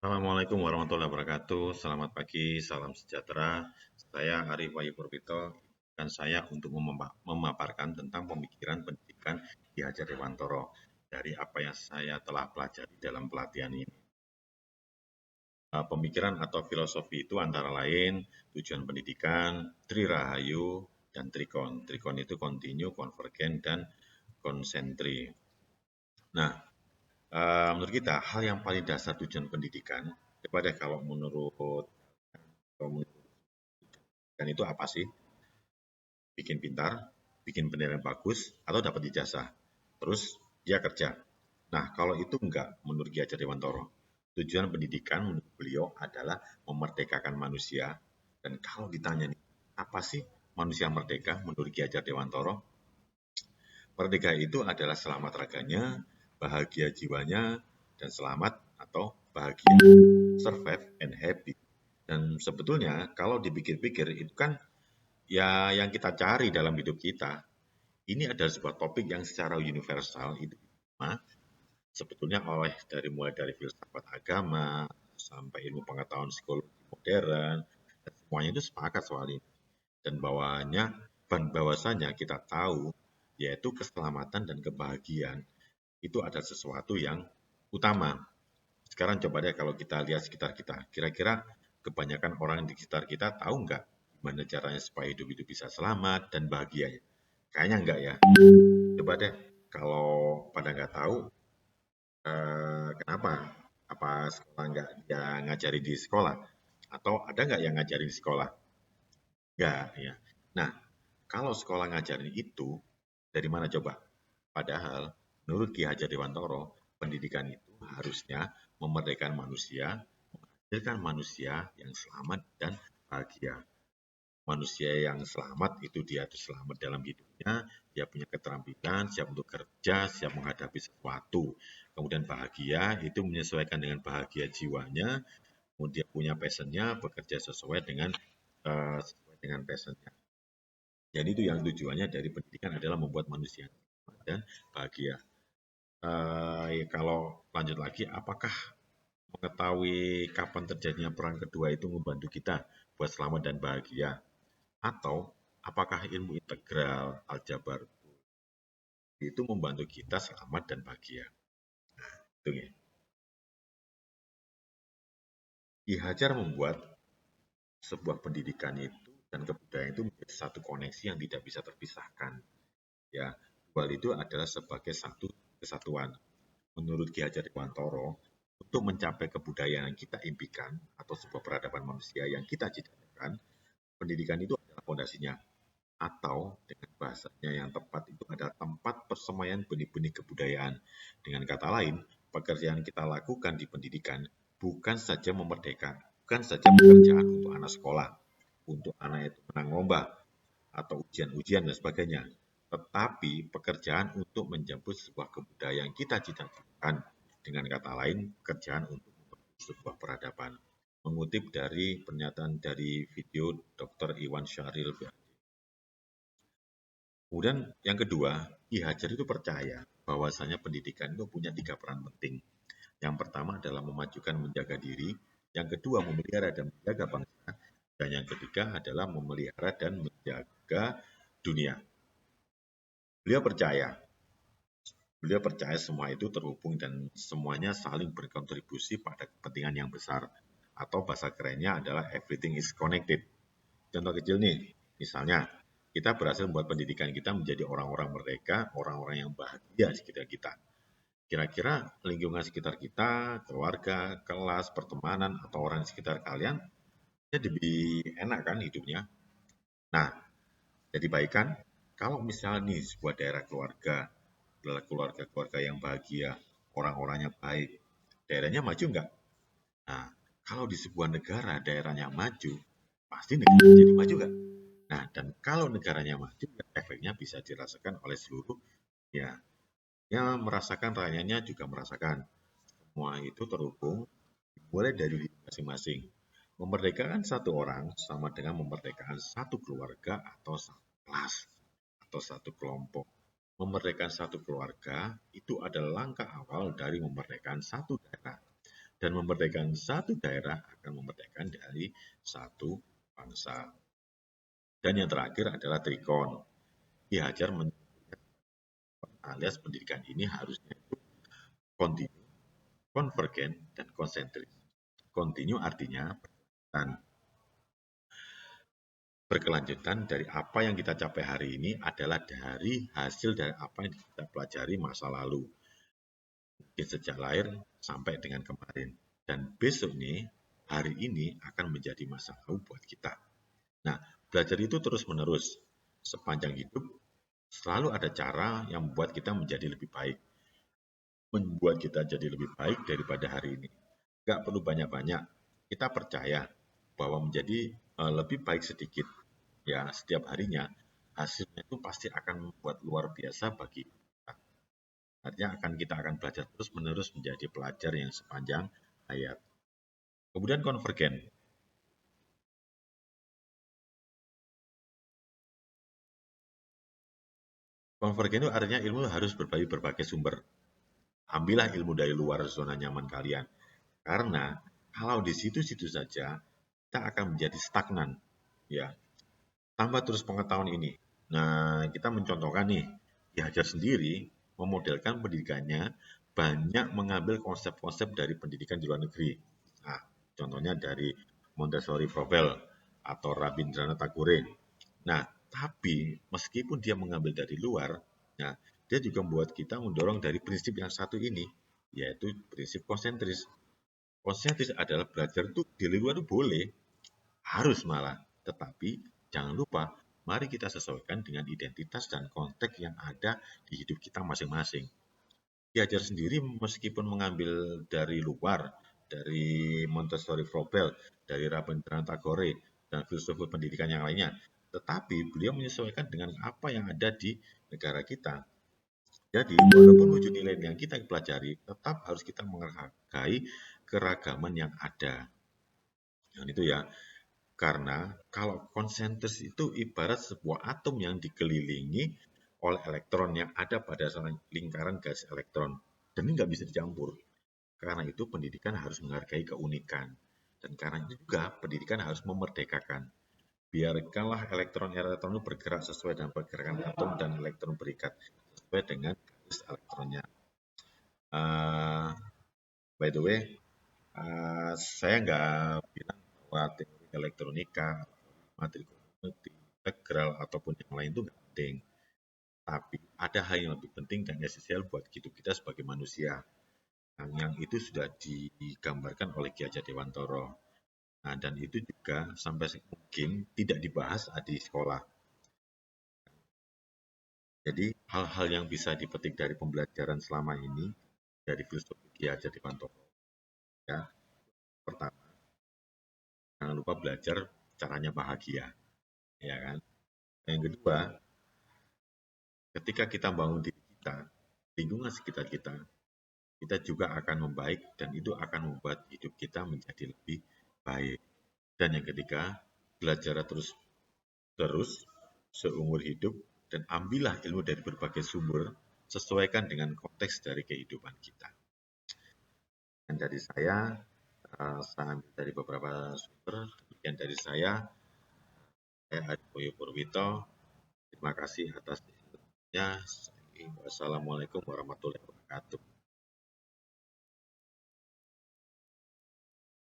Assalamualaikum warahmatullahi wabarakatuh. Selamat pagi, salam sejahtera. Saya Arif Wayu Purwito dan saya untuk memaparkan tentang pemikiran pendidikan Ki Hajar Dewantoro dari apa yang saya telah pelajari dalam pelatihan ini. Pemikiran atau filosofi itu antara lain tujuan pendidikan, Tri Rahayu, dan Trikon. Trikon itu kontinu, konvergen, dan konsentri. Nah, menurut kita hal yang paling dasar tujuan pendidikan daripada kalau menurut dan itu apa sih? Bikin pintar, bikin penilaian bagus, atau dapat ijazah. Terus dia kerja. Nah, kalau itu enggak menurut Ki Hajar Dewantoro. Tujuan pendidikan menurut beliau adalah memerdekakan manusia. Dan kalau ditanya nih, apa sih manusia merdeka menurut Ki Hajar Dewantoro? Merdeka itu adalah selamat raganya, bahagia jiwanya, dan selamat atau bahagia, survive and happy. Dan sebetulnya kalau dipikir-pikir itu kan ya yang kita cari dalam hidup kita. Ini adalah sebuah topik yang secara universal itu sebetulnya mulai dari filsafat agama sampai ilmu pengetahuan psikologi modern, dan semuanya itu sepakat soal ini. Dan bahwasanya kita tahu yaitu keselamatan dan kebahagiaan itu adalah sesuatu yang utama. Sekarang coba deh kalau kita lihat sekitar kita, kira-kira kebanyakan orang di sekitar kita tahu nggak gimana caranya supaya hidup itu bisa selamat dan bahagia ya? Kayaknya enggak ya. Coba deh kalau pada nggak tahu, kenapa? Apa sekolah nggak dia ngajari di sekolah? Atau ada nggak yang ngajari di sekolah? Nggak ya. Nah, kalau sekolah ngajarin itu, dari mana coba? Padahal menurut Ki Hajar Dewantoro, pendidikan itu harusnya memerdekakan manusia, menghasilkan manusia yang selamat dan bahagia. Manusia yang selamat itu dia tuh selamat dalam hidupnya, dia punya keterampilan, siap untuk kerja, siap menghadapi sesuatu. Kemudian bahagia itu menyesuaikan dengan bahagia jiwanya, kemudian punya passionnya, bekerja sesuai dengan passionnya. Jadi itu yang tujuannya dari pendidikan adalah membuat manusia selamat dan bahagia. Ya kalau lanjut lagi, apakah mengetahui kapan terjadinya perang kedua itu membantu kita buat selamat dan bahagia? Atau apakah ilmu integral, aljabar itu membantu kita selamat dan bahagia? Itu ya. Ki Hajar membuat sebuah pendidikan itu dan kebudayaan itu menjadi satu koneksi yang tidak bisa terpisahkan. Ya, dual itu adalah sebagai satu kesatuan. Menurut Ki Hajar Dewantoro, untuk mencapai kebudayaan yang kita impikan atau sebuah peradaban manusia yang kita cita-citakan, pendidikan itu adalah fondasinya. Atau dengan bahasanya yang tepat itu adalah tempat persemaian benih-benih kebudayaan. Dengan kata lain, pekerjaan kita lakukan di pendidikan bukan saja memerdeka, bukan saja pekerjaan untuk anak sekolah, untuk anak itu menang lomba, atau ujian-ujian dan sebagainya. Tetapi pekerjaan untuk menjemput sebuah kebudayaan yang kita cita-citakan. Dengan kata lain, pekerjaan untuk membentuk sebuah peradaban. Mengutip dari pernyataan dari video Dr. Iwan Syahril. Kemudian yang kedua, Ki Hajar itu percaya bahwasanya pendidikan itu punya tiga peran penting. Yang pertama adalah memajukan menjaga diri, yang kedua memelihara dan menjaga bangsa, dan yang ketiga adalah memelihara dan menjaga dunia. Beliau percaya, beliau percaya semua itu terhubung dan semuanya saling berkontribusi pada kepentingan yang besar. Atau bahasa kerennya adalah everything is connected. Contoh kecil nih, misalnya kita berhasil membuat pendidikan kita menjadi orang-orang merdeka, orang-orang yang bahagia di sekitar kita. Kira-kira lingkungan sekitar kita, keluarga, kelas, pertemanan, atau orang di sekitar kalian, jadi lebih enak kan hidupnya. Nah, jadi baik kan? Kalau misalnya nih sebuah daerah keluarga, adalah keluarga-keluarga yang bahagia, orang-orangnya baik, daerahnya maju nggak? Nah, kalau di sebuah negara daerahnya maju, pasti negara jadi maju nggak? Nah, dan kalau negaranya maju, efeknya bisa dirasakan oleh seluruh ya. Yang merasakan rakyatnya juga merasakan. Semua itu terhubung mulai dari diri masing-masing. Memerdekakan satu orang sama dengan memerdekakan satu keluarga atau satu kelas atau satu kelompok. Memerdekakan satu keluarga itu adalah langkah awal dari memerdekakan satu daerah. Dan memerdekakan satu daerah akan memerdekakan dari satu bangsa. Dan yang terakhir adalah trikon. Ki Hajar alias pendidikan ini harusnya itu kontinu, konvergen, dan konsentris. Kontinu artinya berkelanjutan dari apa yang kita capai hari ini adalah dari hasil dari apa yang kita pelajari masa lalu. Mungkin sejak lahir sampai dengan kemarin. Dan besok nih, hari ini akan menjadi masa lalu buat kita. Nah, belajar itu terus-menerus. Sepanjang hidup, selalu ada cara yang membuat kita menjadi lebih baik. Membuat kita jadi lebih baik daripada hari ini. Gak perlu banyak-banyak. Kita percaya bahwa menjadi lebih baik sedikit ya setiap harinya, hasilnya itu pasti akan membuat luar biasa bagi kita. Artinya kita akan belajar terus menerus menjadi pelajar yang sepanjang hayat. Kemudian konvergen. Konvergen itu artinya ilmu harus berbagi berbagai sumber. Ambillah ilmu dari luar zona nyaman kalian. Karena kalau di situ-situ saja kita akan menjadi stagnan. Ya, tambah terus pengetahuan ini. Nah, kita mencontohkan nih, Ki Hajar sendiri memodelkan pendidikannya banyak mengambil konsep-konsep dari pendidikan di luar negeri. Nah, contohnya dari Montessori Froebel atau Rabindranath Tagore. Nah, tapi meskipun dia mengambil dari luar, nah, dia juga membuat kita mendorong dari prinsip yang satu ini, yaitu prinsip konsentris. Konsentris adalah belajar itu di luar itu boleh, harus malah. Tetapi jangan lupa, mari kita sesuaikan dengan identitas dan konteks yang ada di hidup kita masing-masing. Diajar sendiri meskipun mengambil dari luar, dari Montessori Froebel, dari Rabindranath Tagore, dan filsuf pendidikan yang lainnya. Tetapi beliau menyesuaikan dengan apa yang ada di negara kita. Jadi, walaupun wujud nilai yang kita pelajari, tetap harus kita menghargai keragaman yang ada. Dan itu ya, karena kalau konsentris itu ibarat sebuah atom yang dikelilingi oleh elektron yang ada pada lingkaran garis elektron. Dan ini nggak bisa dicampur. Karena itu pendidikan harus menghargai keunikan. Dan karena itu juga pendidikan harus memerdekakan. Biarkanlah elektron-elektron itu bergerak sesuai dengan pergerakan atom dan elektron berikat. Sesuai dengan garis elektronnya. By the way, saya nggak bilang bahwa teori elektronika, matrikulometri, integral, ataupun yang lain itu nggak penting. Tapi ada hal yang lebih penting dan esensial buat hidup kita sebagai manusia. Yang itu sudah digambarkan oleh Ki Hajar Dewantara. Nah, dan itu juga sampai mungkin tidak dibahas di sekolah. Jadi hal-hal yang bisa dipetik dari pembelajaran selama ini dari filosofi Ki Hajar Dewantara. Ya, pertama, jangan lupa belajar caranya bahagia, ya kan? Yang kedua, ketika kita bangun diri kita, lingkungan sekitar kita, kita juga akan membaik dan itu akan membuat hidup kita menjadi lebih baik. Dan yang ketiga, belajar terus terus seumur hidup dan ambillah ilmu dari berbagai sumber, sesuaikan dengan konteks dari kehidupan kita. Dan dari saya ambil dari beberapa sumber, demikian dari saya Adi Boyo Purwito, terima kasih atas ilmunya. Wassalamualaikum warahmatullahi wabarakatuh.